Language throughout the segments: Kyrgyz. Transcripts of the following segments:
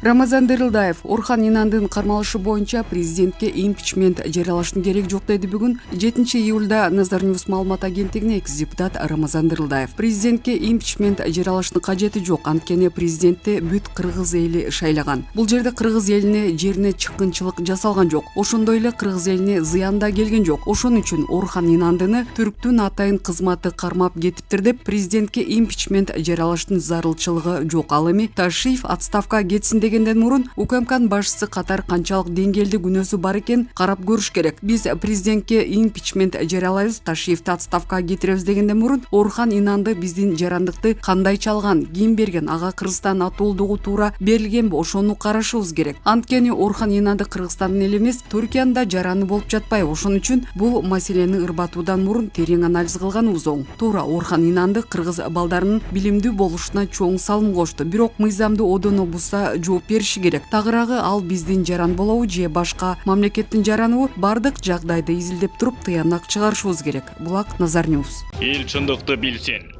Рамазан Дырылдаев Орхан Инандын кармалышы боюнча президентке импичмент жарыялаштын кереги жок деди. Бүгүн 7 июлда Назар Ньюс маалымат агенттигине экс-депутат Рамазан Дырылдаев президентке импичмент жарыялаштын кажети жок, анткени президентти бүт кыргыз эли шайлаган. Бул жерде кыргыз элине жерине чыккынчылык жасалган жок. Ошондой эле кыргыз элине зыян да келген жок. Ошон үчүн Орхан Инандыны түрктүн атайын кызматы кармап кетиптир деп президентке импичмент жарыялаштын зарылчылыгы жок. Ал эми Ташиев отставка кетсин дегенден мурун УКМКнын башчысы катар канчалык деңгээлде күнөөсү бар экен карап көрүш керек. Биз президентке импичмент жарыялайбыз, Ташиевти отставкага кетиребиз дегенден мурун Орхан Инанды биздин жарандыкты кандай чалган, ким берген, ага Кыргызстан атуулдугу туура берилгенби, ошону карашыбыз керек. Анткени Орхан Инанды Кыргызстандын эли эмес, Түркиянын да жараны болуп жатпайбы. Ошон үчүн бул маселени ырбатуудан мурун терең анализ кылганыбыз оң. Туура, Орхан Инанды кыргыз балдарынын билимдүү болушуна чоң салым кошту. Бирок мыйзамды одоно бузса жооп бериши керек. Тагыраагы ал биздин жаран болобу же башка мамлекеттин жараныбы, бардык жагдайды изилдеп туруп тыянак чыгарышыбыз керек. Булак Назар Ньюс. Эл чындыкты билсин.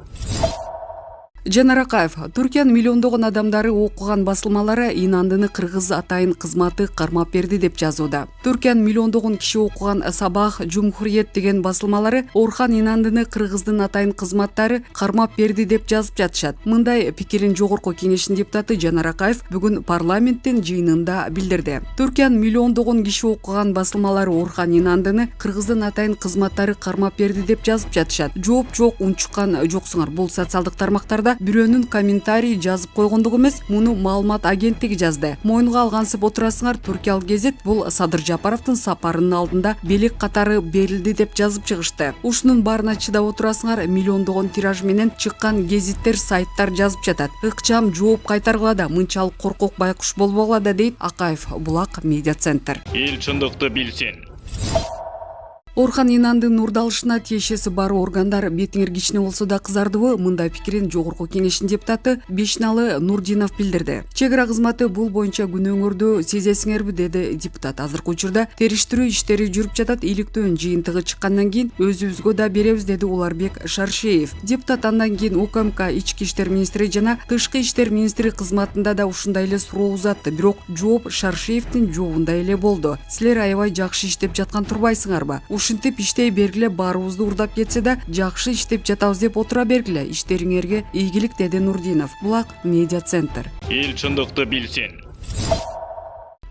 Жанар Акаев Түркиянын миллиондогон адамдары окуган басылмалары Инандыны кыргыз атайын кызматы кармап берди деп жазууда. Түркиянын миллиондогон киши окуган Сабах, Жумхуриет деген басылмалары Орхан Инандыны кыргыздын атайын кызматтары кармап берди деп жазып жатышат. Мындай пикирин жогорку кеңештин депутаты Жанар Акаев бүгүн парламенттин жыйынында билдирди. Түркиянын миллиондогон киши окуган басылмалары Орхан Инандыны кыргыздын атайын кызматтары кармап берди деп жазып жатышат. Жооп жок, унчуккан жоксуңар. Бул социалдык тармактарда бирөөнүн комментарий жазып койгондугу эмес, муну маалымат агенттиги жазды. Моюнга алгансып отурасыңар, Түркиялык гезит бул Садыр Жапаровдун сапарынын алдында белек катары берилди деп жазып чыгышты. Ушунун баарына чыдап отурасыңар, миллиондогон тираж менен чыккан гезиттер, сайттар жазып жатат. Ыкчам жооп кайтаргыла да, мынчалык коркок байкуш болбогула да, дейт Акаев. Булак медиа центр. Эл чындыкты билсин. Орхан Инандын нурдалышына тиешеси бар органдар бетиңер кичине болсо да кызардыбы? Мындай пикирин жогорку кеңештин депутаты Бешналы Нурдинов билдирди. Чек ара кызматы бул боюнча күнөөңөрдү сезесиңерби, деди депутат. Азыркы учурда териштирүү иштери жүрүп жатат. Иликтөөнүн жыйынтыгы чыккандан кийин өзүбүзгө да беребиз, деди Уларбек Шаршеев. Депутат андан кийин УКМК ички иштер министри жана тышкы иштер министри кызматында да ушундай эле суроо узатты. Бирок жооп Шаршеевдин жообунда эле болду. Силер аябай жакшы иштеп жаткан турбайсыңарбы? Ушинтип иштей бергиле, баарыбызды урдап кетсе да жакшы иштеп жатабыз деп отура бергиле. Иштериңерге ийгилик, деди Нурдинов. Булак медиа центр. Эл чындыкты билсин.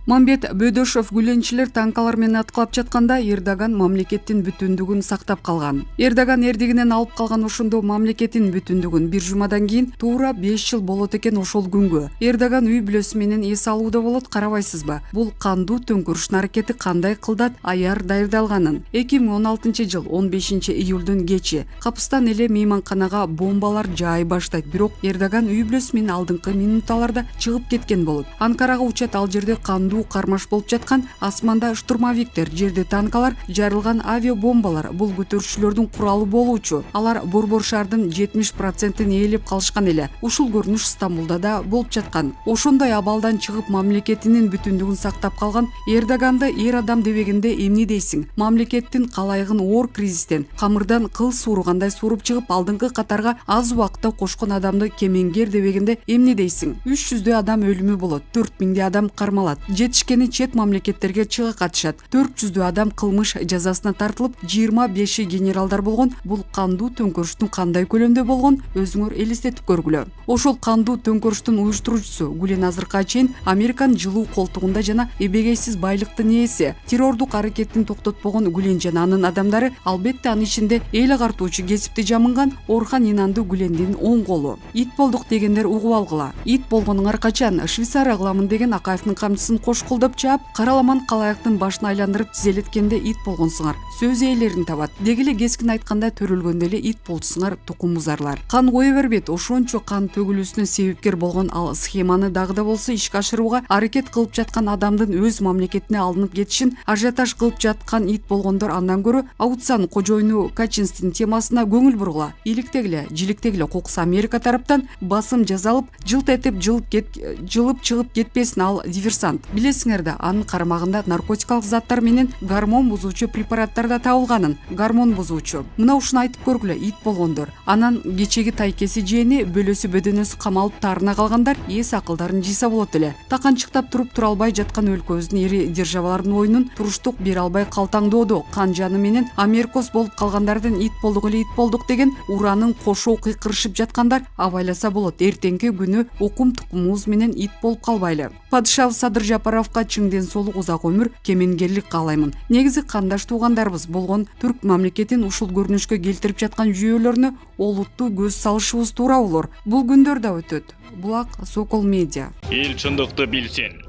Мамбет Бөдөшов гүлөнчүлөр танкалар менен аткылап жатканда Эрдоган мамлекеттин бүтүндүгүн сактап калган. Эрдоган эрдигинен алып калган ошондо мамлекеттин бүтүндүгүн бир жумадан кийин туура 5 жыл болот экен. Ошол күнгө Эрдоган үй бүлөсү менен эс алууда болот. Карабайсызбы? Бул кандуу төңкөрүштүн аракети кандай кылдат аяр даярдалганын. 2016 жыл 15 июлдун кечи капыстан эле мейманканага бомбалар жаай баштайт. Бирок Эрдоган үй бүлөсү менен алдыңкы минутталарда чыгып кеткен болот. Анкарага учат. Ал жерде кандуу кармаш болуп жаткан. Асманда штурмовиктер, жерде танкалар, жарылган авиабомбалар. Бул көтөрүүчүлөрдүн куралы болуучу. Алар Борбор шаардын 70%-ин ээлеп калышкан эле. Ушул көрүнүш Стамбулда да болуп жаткан. Ошондой абалдан чыгып мамлекетинин бүтүндүгүн сактап калган Эрдоганды эр адам дебегенде эмне дейсиң? Мамлекеттин калайыгын оор кризистен, камырдан кыл сууругандай сууруп чыгып алдыңкы катарга аз убакытта кошкон адамды кемеңгер дебегенде эмне дейсиң? 300 адам өлүмү болот, 4000 адам кармалат. Жетишкени чет мамлекеттерге чыга катышат. 400 адам кылмыш жазасына тартылып, 25 генералдар болгон. Бул кандуу төңкөрүштүн кандай көлөмдө болгон өзүңөр элестетип көргүлө. Ошол кандуу төңкөрүштүн уюштуруучусу Гүлен азыркыга чейин Американын жылуу колтугунда жана эбегейсиз байлыктын ээси. Террордук аракеттин токтотпогон Гүлен жана анын адамдары албетте анын ичинде эл агартуучу кесипти жамынган Орхан Инанды Гүлендин оң колу. Ит болдук дегендер угуп алгыла. Ит болгонуңар качан? Швейцария кыламын деген Акаевдин камчысын кошкулдап чаап, караламан калаяктын башын айландырып тизелеткенде ит болгонсуңар. Сөз ээлерин табат. Дегеле кескин айтканда төрөлгөндө эле ит болчусуңар, тукумузарлар. Кан кое бербейт. Ошончо кан төгүлүүсүнө себепкер болгон ал схеманы дагы да болсо ишке ашырууга аракет кылып жаткан адамдын өз мамлекетине алынып кетишин ажиотаж кылып жаткан ит болгондор андан көрө аукцион кожоюну Качинстин темасына көңүл бургула. Иликтегиле, жиликтегиле кокус Америка тараптан басым жасалып, жылт этип жылып чыгып кетпесин, ал диверсант. Билесиңер да, анын кармагында наркотикалык заттар менен гормон бузуучу препараттар да табылганын. Гормон бузуучу. Мына ушуну айтып көргүлө, ит болгондор. Анан кечеги тайкеси жээни, бөлөсү бөдөнөсү камалып тарына калгандар эс акылдарын жыйса болот эле. Таканчыктап туруп тура албай жаткан өлкөбүздүн эри державалардын оюнун туруштук бере албай калтаңдоодо, кан жаны менен америкос болуп калгандардын ит болдук деген уранын кошоо кыйкырышып жаткандар абайласа болот. Эртеңки күнү укум тукумубуз менен ит болуп калбайлы. Падышабыз Садыр Жапаровго чың ден соолук, узак өмүр, кемеңгерлик каалаймын. Негизи кандаш туугандарыбыз болгон түрк мамлекетин ушул көрүнүшкө келтирип жаткан жүйөлөрүнө олуттуу көз салышыбыз туура болор. Бул күндөр да өтөт. Булак Сокол Медиа. Эл чындыкты билсин.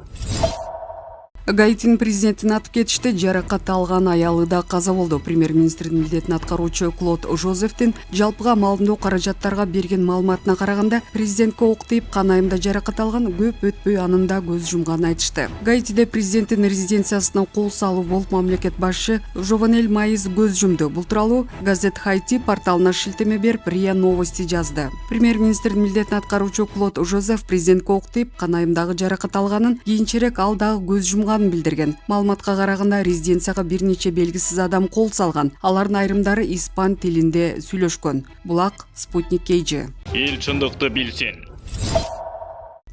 Гаитинин президентин атып кетишти. Жаракат алган аялы да каза болду. Премьер-министрдин милдетин аткаруучу Клод Жозефтин жалпыга маалымдоо каражаттарга берген маалыматына караганда, президентке ок тийип кан айымда жаракат алган, көп өтпөй анын да көз жумганын айтышты. Гаитиде президенттин резиденциясына кол салуу болуп мамлекет башчы Жованель Моиз көз жумду. Бул тууралуу газет Хайти порталына шилтеме берип РИА Новости жазды. Премьер-министрдин милдетин аткаруучу Клод Жозеф президентке ок тийип кан айымдагы жаракат алганын, кийинчерээк ал дагы көз жумган билдирген. Маалыматка караганда, резиденцияга бир нече белгисиз адам кол салган. Алардын айрымдары испан тилинде сүйлөшкөн. Булак Спутник KG. Эл чындыкты билсин.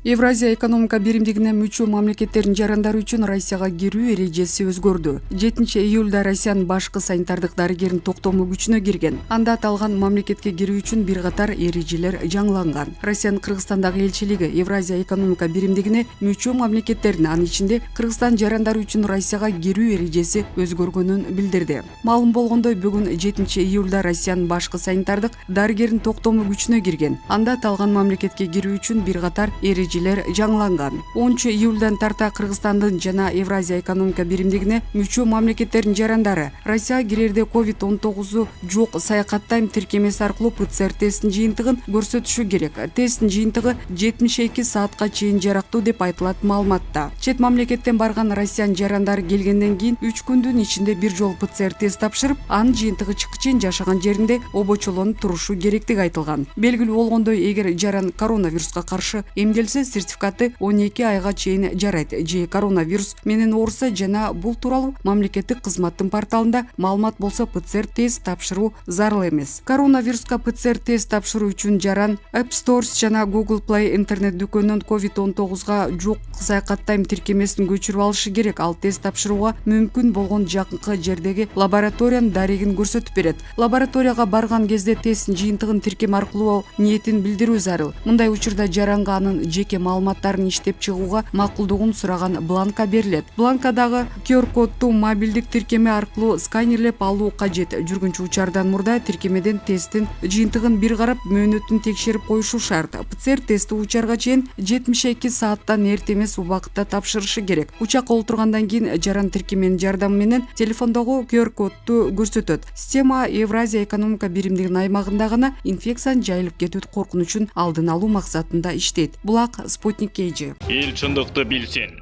Евразия экономика биримдигине мүчө мамлекеттердин жарандары үчүн Россияга кирүү эрежеси өзгөрдү. 7 июлда Россиянын башкы санитардык дарыгеринин токтому күчүнө кирген. Анда аталган мамлекетке кирүү үчүн бир катар эрежелер жаңыланган. Россиянын Кыргызстандагы элчилиги Евразия экономика биримдигине мүчө мамлекеттердин, анын ичинде Кыргызстан жарандары үчүн Россияга кирүү эрежеси өзгөргөнүн билдирди. Маалым болгондой, бүгүн 7 июлда Россиянын башкы санитардык дарыгеринин токтому күчүнө кирген. Анда аталган мамлекетке кирүү үчүн бир катар жаңыланган. 10 июлдан тарта Кыргызстандын жана Евразия экономика биримдигине мүчө мамлекеттердин жарандары Россияга кирерде COVID-19 жок саякаттайм тиркемеси аркылуу ПЦР тесттин жыйынтыгын көрсөтүшү керек. Тесттин жыйынтыгы 72 саатка чейин жарактуу деп айтылат маалыматта. Чет мамлекеттен барган Россиянын жарандары келгенден кийин 3 күндүн ичинде бир жолу ПЦР тест тапшырып, анын жыйынтыгы чыккыча жашаган жеринде обочолонуп турушу керектиги айтылган. Белгилүү болгондой, эгер жаран коронавируска каршы эмделсе, сертификаты 12 айга чейин жарайт. Же коронавирус менен ооруса жана бул тууралуу мамлекеттик кызматтын порталында маалымат болсо, ПЦР тест тапшыруу зарыл эмес. Коронавируска ПЦР тест тапшыруу үчүн жаран App Stores жана Google Play интернет дүкөнүнөн COVID-19 жок саякаттайм тиркемесин көчүрүп алышы керек. Ал тест тапшырууга мүмкүн болгон жакынкы жердеги лабораториянын дарегин көрсөтүп берет. Лабораторияга барган кезде тесттин жыйынтыгын тиркем аркылуу ниетин билдирүү зарыл. Мындай учурда жаранга анын жеке маалыматтарын иштеп чыгууга макулдугун сураган бланка берилет. Бланкадагы QR кодду мобилдик тиркеме аркылуу сканерлеп алуу кажет. Жүргүнчү учардан мурда тиркемеден тесттин жыйынтыгын бир карап, мөөнөтүн текшерип коюшу шарт. ПЦР тести учарга чейин 72 сааттан эрте эмес убакытта тапшырышы керек. Учакка олтургандан кийин жаран тиркеменин жардамы менен телефондогу QR кодду көрсөтөт. Система Евразия экономика биримдигинин аймагында гана инфекциянын жайылып кетүү коркунучун алдын алуу максатында иштейт. Булак Спутник KG. Эл чындыкты билсин.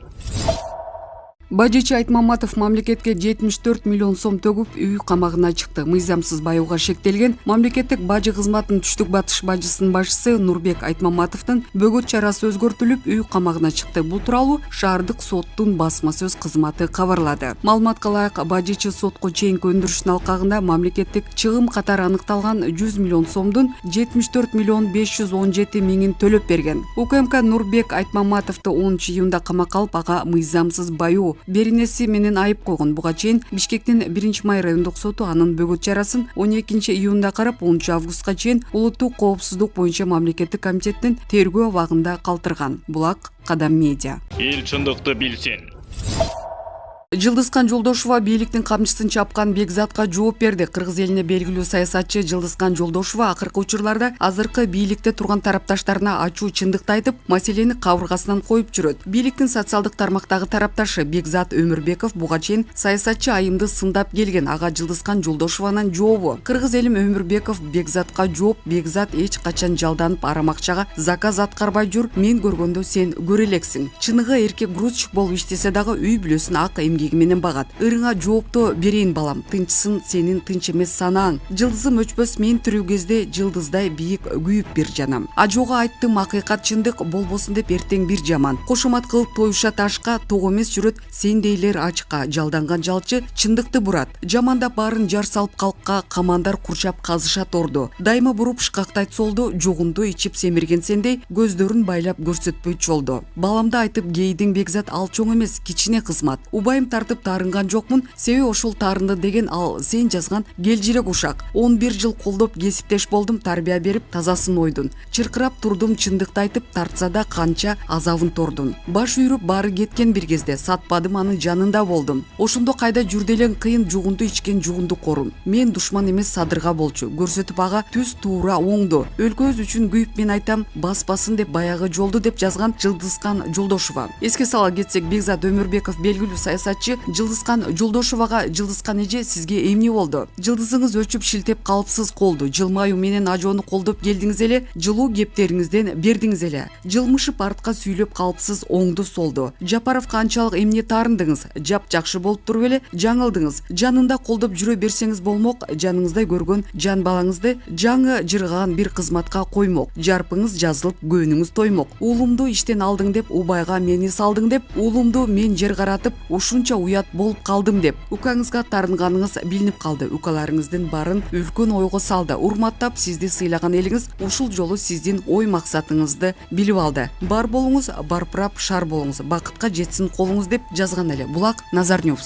Бажычы Айтмаматов мамлекетке 74 миллион сом төгүп үй камагына чыкты. Мыйзамсыз баюуга шектелген мамлекеттик бажы кызматынын түштүк батыш бажысынын башчысы Нурбек Айтмаматовдун бөгөт чарасы өзгөртүлүп үй камагына чыкты. Бул тууралуу шаардык соттун басма сөз кызматы кабарлады. Маалыматка ылайык, бажычы сотко чейинки өндүрүштүн алкагында мамлекеттик чыгым катары аныкталган 100 миллион сомдун 74 миллион 517 миңин төлөп берген. УКМК Нурбек Айтмаматовду 10 июнда камакка алып, ага мыйзамсыз баюу беренеси менен айып койгон. Буга чейин Бишкектин 1-май райондук соту анын бөгөт чарасын 12 июнда карап, 10 августка чейин улуттук коопсуздук боюнча мамлекеттик комитеттин тергөө абагында калтырган. Булак Кадам Медиа. Эл чындыкты билсин. Жылдызкан Жолдошова бийликтин камчысын чапкан Бекзатка жооп берди. Кыргыз элине белгилүү саясатчы Жылдызкан Жолдошова акыркы учурларда азыркы бийликте турган тарапташтарына ачуу чындыкты айтып, маселени кабыргасынан коюп жүрөт. Бийликтин социалдык тармактагы тарапташы Бекзат Өмүрбеков буга чейин саясатчы айымды сындап келген. Ага Жылдызкан Жолдошованын жообу: Кыргыз элим Өмүрбеков Бекзатка жооп: Бекзат эч качан жалданып арамакчага заказ аткарбай жүр, мен көргөндө сен көрө элексиң. Чыныгы эркек грузчик болуп иштесе дагы үй бүлөсүн ак эмгегине биги менен багат. Ырыңа жоопту берейин балам, тынчсын сенин тынч эмес санаң. Жылдызым өчпөс мен тирүү кезде жылдыздай бийик күйүп бир жанам. Ажоого айттым акыйкат чындык болбосун деп эртең бир жаман. Кошомат кылып тоюша ташка, тоо эмес жүрөт сендейлер ачка. Жалданган жалчы чындыкты бурат. Жамандап баарын жар салып калкка, камандар курчап казышат орду. Дайыма буруп шкактайт солду, жогунду ичип семирген сендей көздөрүн байлап көрсөтпөйт жолду. Баламда айтып гейдиң бекзат ал чоң эмес, кичине кызмат. Убайым тартып таарынган жокмун, себеби ошол таарынды деген ал сен жазган келжирек ушак. 11 жыл колдоп кесиптеш болдум, тарбия берип тазасын ойдун. Чыркырап турдум чындыкты айтып, тартса да канча азабын тордун. Баш үйрүп баары кеткен бир кезде сатпадым анын жанында болдум. Ошондо кайда жүрделен кыйын жугунду ичкен жугунду корун. Мен душман эмес садырга болчу. Көрсөтүп ага түз туура оңду. Өлкөбүз үчүн күйүп мен айтам, баспасын деп баягы жолду деп жазган Жылдызкан Жолдошова. Эске сала кетсек, Бекзат Өмүрбеков белгилүү саясатчы. Жылдызкан Жолдошовага Жылдызкан эже сизге эмне болду? Жылдызыңыз өчүп шилтеп калыпсыз колду. Жылмаюу менен ажоону колдоп келдиңиз эле, жылуу кептериңизден бердиңиз эле. Жылмышып артка сүйлөп калыпсыз оңду солду. Жапаров канчалык эмне таарындыңыз? Жап жакшы болуп туруп эле жаңылдыңыз. Жанында колдоп жүрө берсеңиз болмок, жаныңызда көргөн жан балаңызды жаңы жыргаган бир кызматка коймок. Жарпыңыз жазылып, көөнүңүз тоймок. Уулумду иштен алдың деп, убайга мени салдың деп, уулумду мен жер каратып, ушунча уят болуп калдым деп. Укаңызга таарынганыңыз билинип калды. Укаларыңыздын баарын үлкөн ойго салды. Урматтап сизди сыйлаган элиңиз ушул жолу сиздин ой максатыңызды билип алды. Бар болуңуз, барпырап шар болуңуз, бакытка жетсин колуңуз деп жазган эле Булак Назар Ньюс.